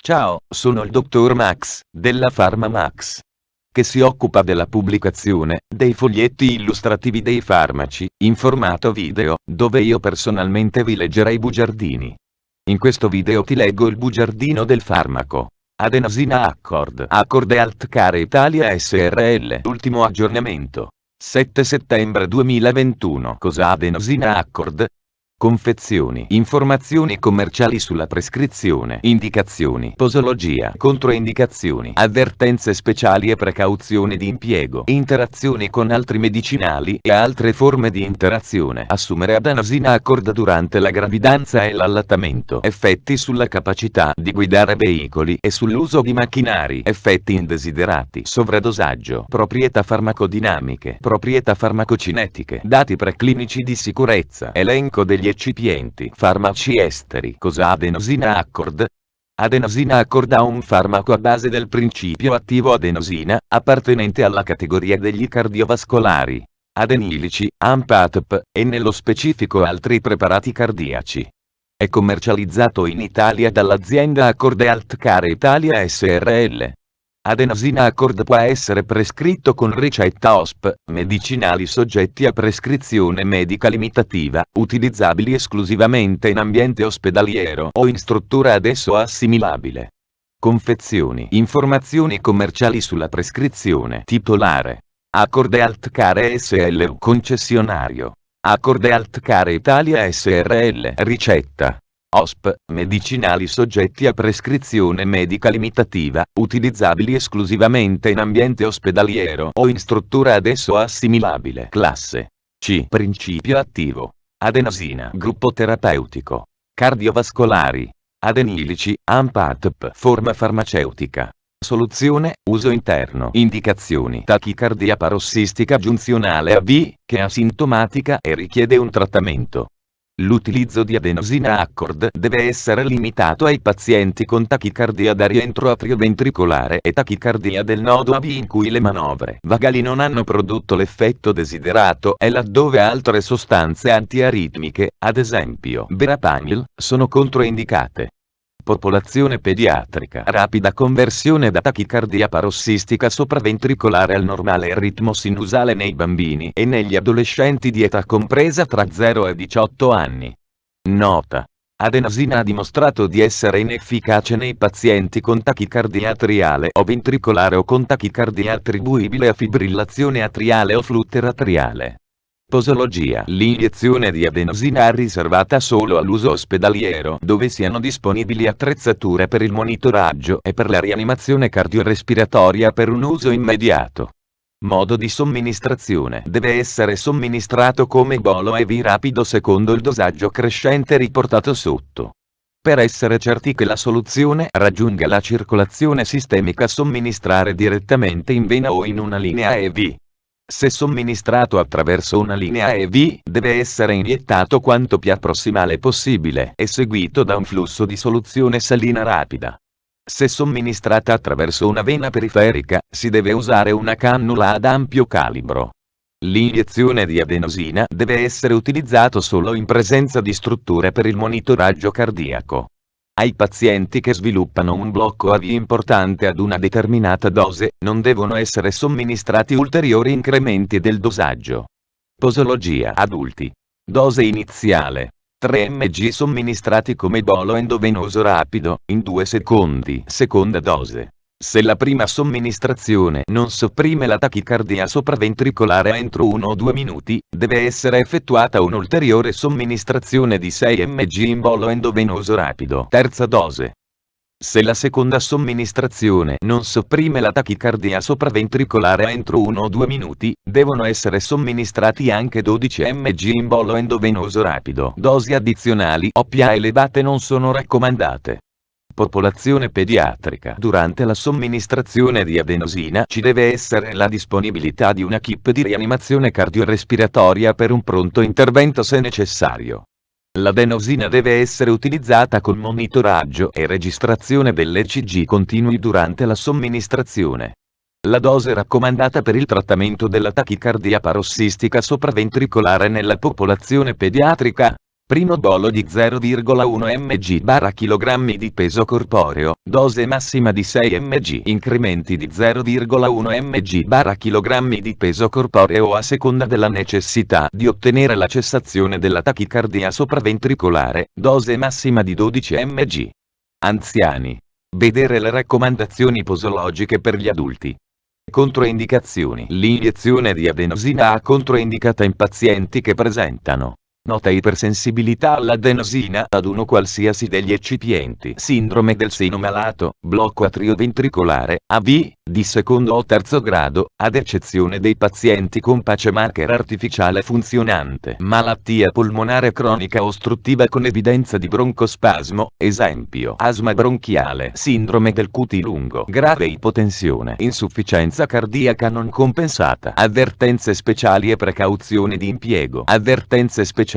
Ciao, sono il dottor Max, della PharmaMax, che si occupa della pubblicazione dei foglietti illustrativi dei farmaci, in formato video, dove io personalmente vi leggerei i bugiardini. In questo video ti leggo il bugiardino del farmaco. Adenosina Accord. Accord Healthcare Italia SRL. Ultimo aggiornamento. 7 settembre 2021. Cosa Adenosina Accord? Confezioni. Informazioni commerciali sulla prescrizione. Indicazioni. Posologia. Controindicazioni. Avvertenze speciali e precauzioni di impiego. Interazioni con altri medicinali e altre forme di interazione. Assumere adenosina Accord durante la gravidanza e l'allattamento. Effetti sulla capacità di guidare veicoli e sull'uso di macchinari. Effetti indesiderati. Sovradosaggio. Proprietà farmacodinamiche. Proprietà farmacocinetiche. Dati preclinici di sicurezza. Elenco degli eccipienti. Farmaci esteri. Cosa Adenosina Accord? Adenosina Accord è un farmaco a base del principio attivo adenosina, appartenente alla categoria degli cardiovascolari, adenilici, AMPATP, e nello specifico altri preparati cardiaci. È commercializzato in Italia dall'azienda Accord Healthcare Italia SRL. Adenosina Accord può essere prescritto con ricetta OSP, medicinali soggetti a prescrizione medica limitativa, utilizzabili esclusivamente in ambiente ospedaliero o in struttura ad esso assimilabile. Confezioni. Informazioni commerciali sulla prescrizione. Titolare: Accord Healthcare SL. Concessionario: Accord Healthcare Italia SRL. Ricetta: OSP, medicinali soggetti a prescrizione medica limitativa, utilizzabili esclusivamente in ambiente ospedaliero o in struttura ad esso assimilabile. Classe C. Principio attivo: adenosina. Gruppo terapeutico: cardiovascolari, adenilici, AMPATP. Forma farmaceutica: soluzione, uso interno. Indicazioni: tachicardia parossistica giunzionale AV, che è asintomatica e richiede un trattamento. L'utilizzo di adenosina Accord deve essere limitato ai pazienti con tachicardia da rientro atrioventricolare e tachicardia del nodo AV in cui le manovre vagali non hanno prodotto l'effetto desiderato e laddove altre sostanze antiaritmiche, ad esempio verapamil, sono controindicate. Popolazione pediatrica. Rapida conversione da tachicardia parossistica sopraventricolare al normale ritmo sinusale nei bambini e negli adolescenti di età compresa tra 0 e 18 anni. Nota: adenosina ha dimostrato di essere inefficace nei pazienti con tachicardia atriale o ventricolare o con tachicardia attribuibile a fibrillazione atriale o flutter atriale. Posologia. L'iniezione di adenosina è riservata solo all'uso ospedaliero, dove siano disponibili attrezzature per il monitoraggio e per la rianimazione cardiorespiratoria per un uso immediato. Modo di somministrazione: deve essere somministrato come bolo IV rapido secondo il dosaggio crescente riportato sotto. Per essere certi che la soluzione raggiunga la circolazione sistemica, somministrare direttamente in vena o in una linea IV. Se somministrato attraverso una linea IV, deve essere iniettato quanto più prossimale possibile e seguito da un flusso di soluzione salina rapida. Se somministrata attraverso una vena periferica, si deve usare una cannula ad ampio calibro. L'iniezione di adenosina deve essere utilizzato solo in presenza di strutture per il monitoraggio cardiaco. Ai pazienti che sviluppano un blocco AV importante ad una determinata dose, non devono essere somministrati ulteriori incrementi del dosaggio. Posologia. Adulti. Dose iniziale: 3 mg somministrati come bolo endovenoso rapido, in 2 secondi. Seconda dose: se la prima somministrazione non sopprime la tachicardia sopraventricolare entro 1 o 2 minuti, deve essere effettuata un'ulteriore somministrazione di 6 mg in bolo endovenoso rapido. Terza dose: se la seconda somministrazione non sopprime la tachicardia sopraventricolare entro 1 o 2 minuti, devono essere somministrati anche 12 mg in bolo endovenoso rapido. Dosi addizionali o più elevate non sono raccomandate. Popolazione pediatrica. Durante la somministrazione di adenosina ci deve essere la disponibilità di una kit di rianimazione cardiorespiratoria per un pronto intervento se necessario. L'adenosina deve essere utilizzata con monitoraggio e registrazione dell'ECG continui durante la somministrazione. La dose raccomandata per il trattamento della tachicardia parossistica sopraventricolare nella popolazione pediatrica: Primo bolo di 0,1 mg/kg di peso corporeo, dose massima di 6 mg. Incrementi di 0,1 mg/kg di peso corporeo a seconda della necessità di ottenere la cessazione della tachicardia sopraventricolare, dose massima di 12 mg. Anziani. Vedere le raccomandazioni posologiche per gli adulti. Controindicazioni. L'iniezione di adenosina è controindicata in pazienti che presentano nota ipersensibilità all'adenosina ad uno qualsiasi degli eccipienti. Sindrome del seno malato, blocco atrioventricolare, AV, di secondo o terzo grado, ad eccezione dei pazienti con pacemaker artificiale funzionante. Malattia polmonare cronica ostruttiva con evidenza di broncospasmo, esempio asma bronchiale. Sindrome del QT lungo. Grave ipotensione. Insufficienza cardiaca non compensata. Avvertenze speciali e precauzioni di impiego. Avvertenze speciali.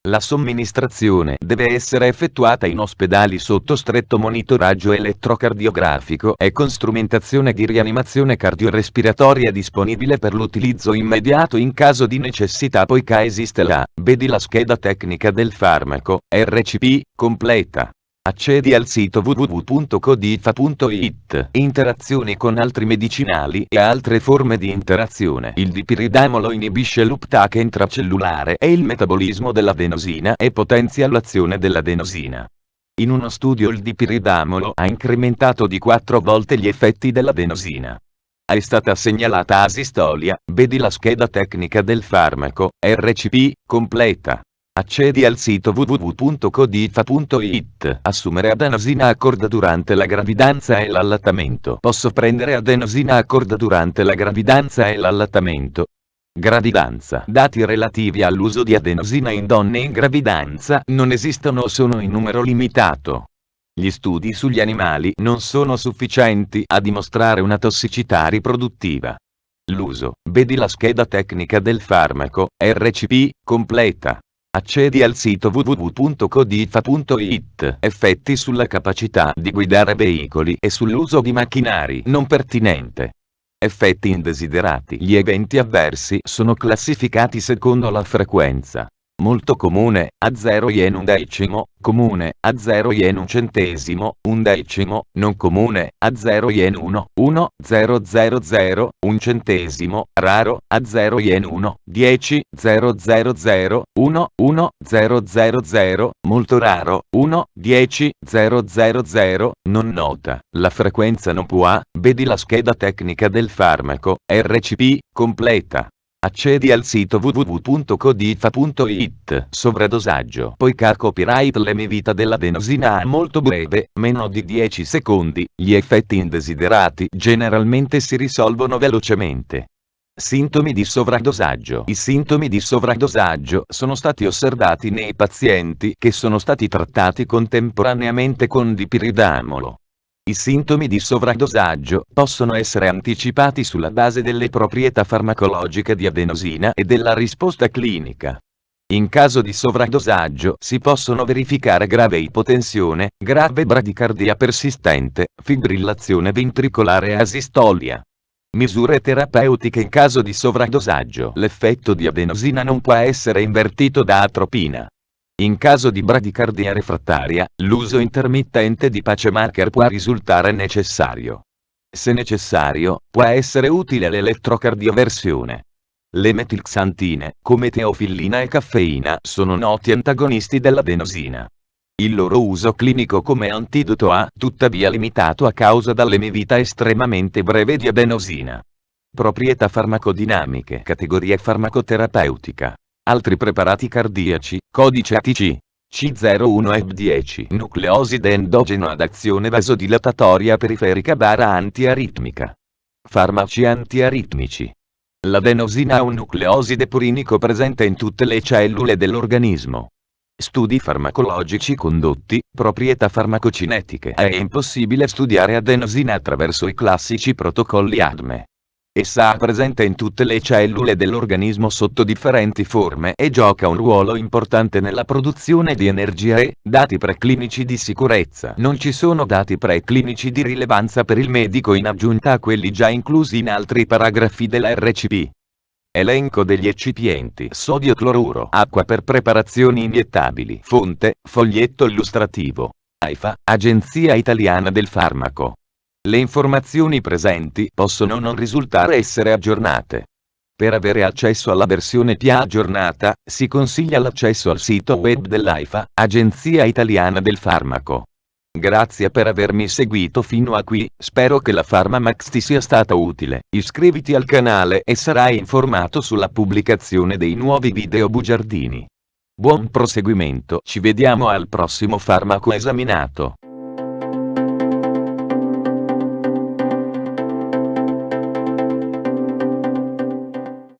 La somministrazione deve essere effettuata in ospedali sotto stretto monitoraggio elettrocardiografico e con strumentazione di rianimazione cardiorespiratoria disponibile per l'utilizzo immediato in caso di necessità poiché esiste vedi la scheda tecnica del farmaco, RCP, completa. Accedi al sito www.codifa.it. Interazioni con altri medicinali e altre forme di interazione. Il dipiridamolo inibisce l'uptake intracellulare e il metabolismo dell'adenosina e potenzia l'azione dell'adenosina. In uno studio il dipiridamolo ha incrementato di 4 volte gli effetti dell'adenosina. È stata segnalata asistolia, vedi la scheda tecnica del farmaco, RCP, completa. Accedi al sito www.codifa.it. Assumere adenosina a corda durante la gravidanza e l'allattamento. Posso prendere adenosina a corda durante la gravidanza e l'allattamento? Gravidanza. Dati relativi all'uso di adenosina in donne in gravidanza non esistono o sono in numero limitato. Gli studi sugli animali non sono sufficienti a dimostrare una tossicità riproduttiva. L'uso. Vedi la scheda tecnica del farmaco, RCP, completa. Accedi al sito www.codifa.it. Effetti sulla capacità di guidare veicoli e sull'uso di macchinari non pertinente. Effetti indesiderati. Gli eventi avversi sono classificati secondo la frequenza. Molto comune, a 0 yen un decimo, comune, a 0 yen un centesimo, un decimo, non comune, a 0 yen 1, 1, 0, 0, 0, un centesimo, raro, a 0 yen 1, 10, 0, 0, 0, 1, 1, 0, 0, 0, molto raro, 1, 10, 0, 0, 0, non nota. La frequenza non può, vedi la scheda tecnica del farmaco, RCP, completa. Accedi al sito www.codifa.it. Sovradosaggio. Poiché copyright l'emivita dell'adenosina è molto breve, meno di 10 secondi, gli effetti indesiderati generalmente si risolvono velocemente. Sintomi di sovradosaggio. I sintomi di sovradosaggio sono stati osservati nei pazienti che sono stati trattati contemporaneamente con dipiridamolo. I sintomi di sovradosaggio possono essere anticipati sulla base delle proprietà farmacologiche di adenosina e della risposta clinica. In caso di sovradosaggio si possono verificare grave ipotensione, grave bradicardia persistente, fibrillazione ventricolare e asistolia. Misure terapeutiche in caso di sovradosaggio. L'effetto di adenosina non può essere invertito da atropina. In caso di bradicardia refrattaria, l'uso intermittente di pacemaker può risultare necessario. Se necessario, può essere utile l'elettrocardioversione. Le metilxantine, come teofillina e caffeina, sono noti antagonisti dell'adenosina. Il loro uso clinico come antidoto è, tuttavia, limitato a causa dell'emivita estremamente breve di adenosina. Proprietà farmacodinamiche. Categoria farmacoterapeutica. Altri preparati cardiaci, codice ATC. C01F10. Nucleoside endogeno ad azione vasodilatoria periferica antiaritmica. Farmaci antiaritmici. L'adenosina è un nucleoside purinico presente in tutte le cellule dell'organismo. Studi farmacologici condotti, proprietà farmacocinetiche. È impossibile studiare adenosina attraverso i classici protocolli ADME. Essa è presente in tutte le cellule dell'organismo sotto differenti forme e gioca un ruolo importante nella produzione di energia e dati preclinici di sicurezza. Non ci sono dati preclinici di rilevanza per il medico in aggiunta a quelli già inclusi in altri paragrafi della RCP. Elenco degli eccipienti: sodio cloruro, acqua per preparazioni iniettabili. Fonte: foglietto illustrativo. AIFA, Agenzia Italiana del Farmaco. Le informazioni presenti possono non risultare essere aggiornate. Per avere accesso alla versione più aggiornata, si consiglia l'accesso al sito web dell'AIFA, Agenzia Italiana del Farmaco. Grazie per avermi seguito fino a qui, spero che la PharmaMax ti sia stata utile. Iscriviti al canale e sarai informato sulla pubblicazione dei nuovi video bugiardini. Buon proseguimento, ci vediamo al prossimo farmaco esaminato.